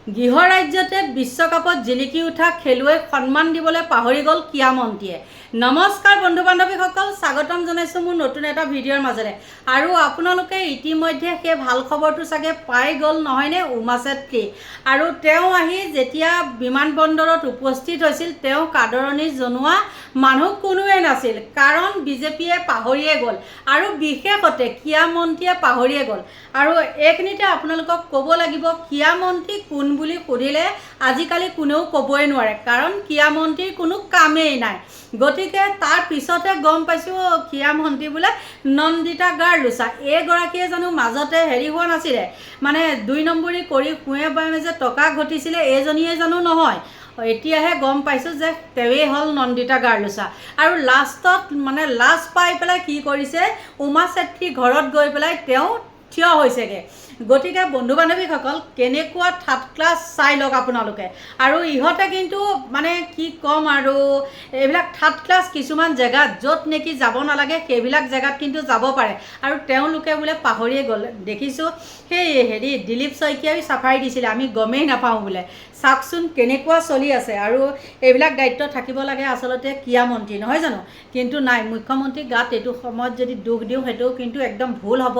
গৃহ ৰাজ্যতে বিশ্বকাপত জিলিকি উঠা খেলুৱৈক সন্মান দিবলৈ পাহৰি গ'ল ক্ৰীড়া মন্ত্ৰীয়ে। নমস্কাৰ বন্ধু বান্ধৱীসকল, স্বাগতম জনাইছোঁ মোৰ নতুন এটা ভিডিঅ'ৰ মাজেৰে। আৰু আপোনালোকে ইতিমধ্যে সেই ভাল খবৰটো চাগে পাই গ'ল নহয়নে? উমা চেত্ৰী আৰু তেওঁ আহি যেতিয়া বিমানবন্দৰত উপস্থিত হৈছিল, তেওঁক আদৰণি জনোৱা মানুহ কোনোৱেই নাছিল, কাৰণ বিজেপিয়ে পাহৰিয়ে গ'ল আৰু বিশেষতে ক্ৰীড়া মন্ত্ৰীয়ে পাহৰিয়ে গ'ল। আৰু এইখিনিতে আপোনালোকক ক'ব লাগিব, ক্ৰীড়া মন্ত্ৰী কোন বুলি সুধিলে আজিকালি কোনেও ক'বই নোৱাৰে, কাৰণ ক্ৰীড়া মন্ত্ৰীৰ কোনো কামেই নাই। গতিকে তাৰ পিছতে গম পাইছোঁ ক্ৰীড়া মন্ত্ৰী বোলে নন্দিতা গাৰ্লুচা। এইগৰাকীয়ে জানো মাজতে হোৱা নাছিলে, মানে 2 নম্বৰী কৰি কুঁৱে বায়ে যে টকা ঘটিছিলে, এইজনীয়ে জানো নহয়। এতিয়াহে গম পাইছোঁ যে তেৱেই হ'ল নন্দিতা গাৰ্লুচা। আৰু লাষ্টত লাজ পাই পেলাই কি কৰিছে, উমা চেত্ৰী ঘৰত গৈ পেলাই তেওঁ থিয় হৈছেগৈ। গতিকে বন্ধু বান্ধৱীসকল, কেনেকুৱা থাৰ্ড ক্লাছ চাই লওক আপোনালোকে। আৰু ইহঁতে কিন্তু কি ক'ম, আৰু এইবিলাক থাৰ্ড ক্লাছ কিছুমান জেগাত য'ত নেকি যাব নালাগে সেইবিলাক জেগাত কিন্তু যাব পাৰে, আৰু তেওঁলোকে বোলে পাহৰিয়ে গ'ল। দেখিছোঁ সেই দিলীপ শইকীয়াই চাফাই দিছিলে, আমি গমেই নাপাওঁ বোলে। চাওকচোন কেনেকুৱা চলি আছে। আৰু এইবিলাক দায়িত্ব থাকিব লাগে আচলতে ক্ৰীড়া মন্ত্ৰী, নহয় জানো? কিন্তু নাই, মুখ্যমন্ত্ৰীক গাত এইটো সময়ত যদি দুখ দিওঁ সেইটো কিন্তু একদম ভুল হ'ব।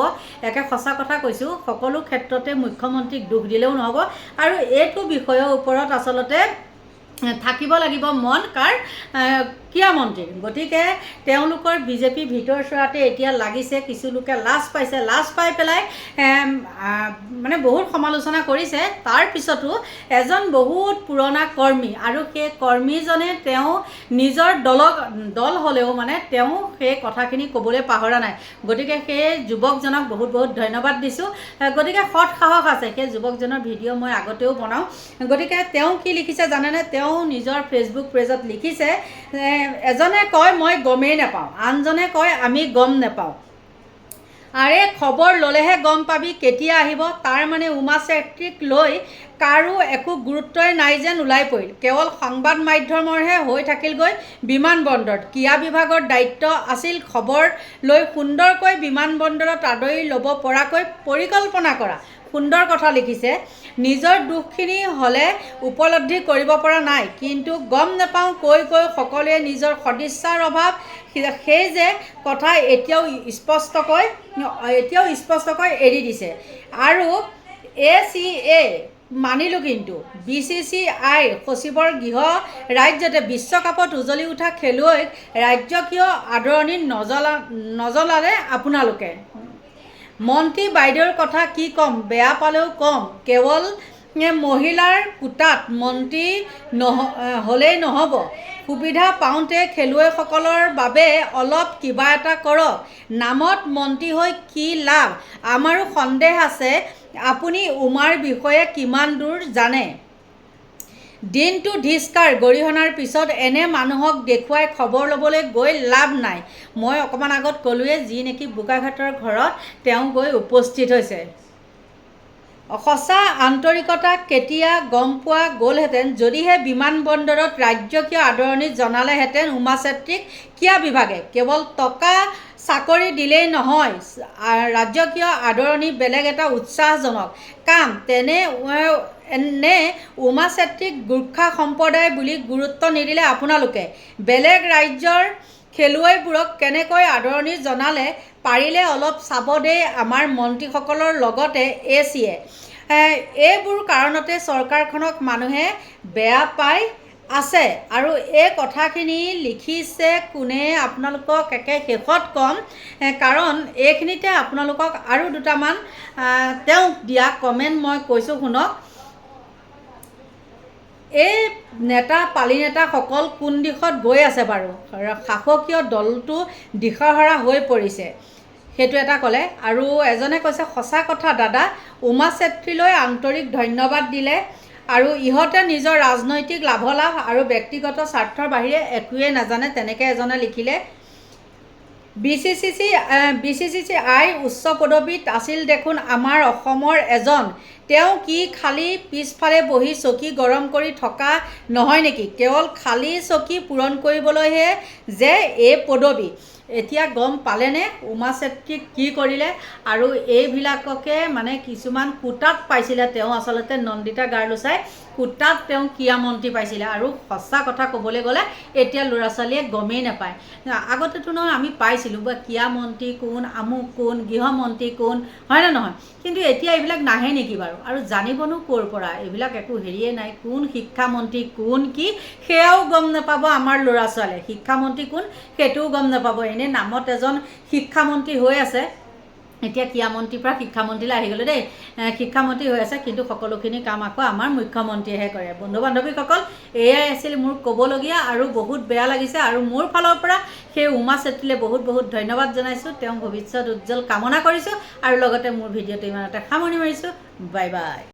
একে সঁচা কথা কৈছোঁ, সকলো ক্ষেত্ৰতে মুখ্যমন্ত্ৰীক দুখ দিলেও নহ'ব। আৰু এইটো বিষয়ৰ ওপৰত আচলতে থাকিব লাগিব মন কাৰ, ক্ৰীড়া মন্ত্ৰীৰ। গতিকে তেওঁলোকৰ বিজেপি ভিতৰ চোৱাতে এতিয়া লাগিছে, কিছু লোকে লাজ পাইছে, লাজ পাই পেলাই বহুত সমালোচনা কৰিছে। তাৰপিছতো এজন বহুত পুৰণা কৰ্মী, আৰু সেই কৰ্মীজনে তেওঁ নিজৰ দল হ'লেও তেওঁ সেই কথাখিনি ক'বলৈ পাহৰা নাই। গতিকে সেই যুৱকজনক বহুত বহুত ধন্যবাদ দিছোঁ। গতিকে সৎ সাহস আছে, সেই যুৱকজনৰ ভিডিঅ' মই আগতেও বনাওঁ। গতিকে তেওঁ কি লিখিছে জানেনে? তেওঁ নিজৰ ফেচবুক পেজত লিখিছে, এজনে কয় মই গমেই নাপাওঁ, আনজনে কয় আমি গম নাপাওঁ। আৰে খবৰ ল'লেহে গম পাবি কেতিয়া আহিব। তাৰ উমা চেত্ৰীক লৈ কাৰো একো গুৰুত্বই নাই যেন ওলাই পৰিল। কেৱল সংবাদ মাধ্যমৰহে হৈ থাকিলগৈ বিমানবন্দৰত। ক্ৰীড়া বিভাগৰ দায়িত্ব আছিল খবৰ লৈ সুন্দৰকৈ বিমানবন্দৰত আদৰি ল'ব পৰাকৈ পৰিকল্পনা কৰা। সুন্দৰ কথা লিখিছে। নিজৰ দুখখিনি হ'লে উপলব্ধি কৰিব পৰা নাই, কিন্তু গম নাপাওঁ কৈ সকলোৱে নিজৰ সদিচ্ছাৰ অভাৱ সেই যে কথা এতিয়াও স্পষ্টকৈ এৰি দিছে। আৰু ACA মানিলোঁ, কিন্তু BCCI সচিবৰ গৃহ ৰাজ্যতে বিশ্বকাপত উজলি উঠা খেলুৱৈক ৰাজকীয় আদৰণিত নজনালে আপোনালোকে। মন্ত্ৰী বাইদেউৰ কথা কি ক'ম, বেয়া পালেও ক'ম। কেৱল মহিলাৰ কোটাত মন্ত্ৰী হ'লেই নহ'ব, সুবিধা পাওঁতে খেলুৱৈসকলৰ বাবে অলপ কিবা এটা কৰক। নামত মন্ত্ৰী হৈ কি লাভ? আমাৰো সন্দেহ আছে আপুনি উমাৰ বিষয়ে কিমান দূৰ জানে। দিনটো ধিক্কাৰ গৰিহণাৰ পিছত এনে মানুহক দেখুৱাই খবৰ ল'বলৈ গৈ লাভ নাই। মই অকণমান আগত ক'লোৱে, যি নেকি বোকাঘাটৰ ঘৰত তেওঁ গৈ উপস্থিত হৈছে। সঁচা আন্তৰিকতা কেতিয়া গম পোৱা গ'লহেঁতেন, যদিহে বিমানবন্দৰত ৰাজকীয় আদৰণিত জনালেহেঁতেন উমা চেত্ৰীক ক্ৰীড়া বিভাগে। কেৱল টকা চাকৰি দিলেই নহয়, ৰাজকীয় আদৰণি বেলেগ এটা উৎসাহজনক কাম। নে উমা চেত্ৰীক গোৰ্খা সম্প্ৰদায় বুলি গুৰুত্ব নিদিলে আপোনালোকে? বেলেগ ৰাজ্যৰ খেলুৱৈবোৰক কেনেকৈ আদৰণি জনালে পাৰিলে অলপ চাব দেই আমাৰ মন্ত্ৰীসকলৰ লগতে ACA। এইবোৰ কাৰণতে চৰকাৰখনক মানুহে বেয়া পাই আছে। আৰু এই কথাখিনি লিখিছে কোনে আপোনালোকক একে শেষত ক'ম, কাৰণ এইখিনিতে আপোনালোকক আৰু দুটামান তেওঁক দিয়া কমেণ্ট মই কৈছোঁ শুনক। এই পালি নেতাসকল কোন দিশত গৈ আছে বাৰু? শাসকীয় দলটো দিশহাৰা হৈ পৰিছে, সেইটো এটা ক'লে। আৰু এজনে কৈছে সঁচা কথা দাদা, উমা চেত্ৰীলৈ আন্তৰিক ধন্যবাদ দিলে। আৰু ইহঁতে নিজৰ ৰাজনৈতিক লাভালাভ আৰু ব্যক্তিগত স্বাৰ্থৰ বাহিৰে একোৱেই নাজানে, তেনেকৈ এজনে লিখিলে। BCCI উচ্চ পদবীত আছিল দেখোন আমাৰ অসমৰ এজন। তেওঁ কি খালী পিছফালে বহি চকী গৰম কৰি থকা নহয় নেকি? কেৱল খালী চকী পূৰণ কৰিবলৈহে যে এই পদবী। এতিয়া গম পালেনে উমা চেত্ৰীক কি কৰিলে আৰু এইবিলাককে মানে কিছুমান কোটাত পাইছিলে তেওঁ আচলতে নন্দিতা গাৰ্লুচাই কোটাত তেওঁ ক্ৰীড়া মন্ত্ৰী পাইছিলে আৰু সঁচা কথা ক'বলৈ গ'লে এতিয়া ল'ৰা ছোৱালীয়ে গমেই নাপায় আগতেতো নহয় আমি পাইছিলোঁ বা ক্ৰীড়া মন্ত্ৰী কোন আমুক কোন গৃহমন্ত্ৰী কোন হয়নে নহয় কিন্তু এতিয়া এইবিলাক নাহে নেকি বাৰু আৰু জানিবনো ক'ৰ পৰা এইবিলাক একো হেৰিয়ে নাই কোন শিক্ষামন্ত্ৰী কোন কি সেয়াও গম নাপাব আমাৰ ল'ৰা ছোৱালীয়ে শিক্ষামন্ত্ৰী কোন সেইটোও গম নাপাব এনে নামত এজন শিক্ষামন্ত্ৰী হৈ আছে এতিয়া ক্ৰীড়ামন্ত্ৰীৰ পৰা শিক্ষামন্ত্ৰীলৈ আহি গ'লে দেই শিক্ষামন্ত্ৰী হৈ আছে কিন্তু সকলোখিনি কাম আকৌ আমাৰ মুখ্যমন্ত্ৰীয়েহে কৰে বন্ধু বান্ধৱীসকল এয়াই আছিল মোৰ ক'বলগীয়া আৰু বহুত বেয়া লাগিছে আৰু মোৰ ফালৰ পৰা সেই উমা চেত্ৰীলৈ বহুত বহুত ধন্যবাদ জনাইছোঁ তেওঁ ভৱিষ্যত উজ্জ্বল কামনা কৰিছোঁ আৰু লগতে মোৰ ভিডিঅ'টো ইমানতে সামৰণি মাৰিছোঁ বাই বাই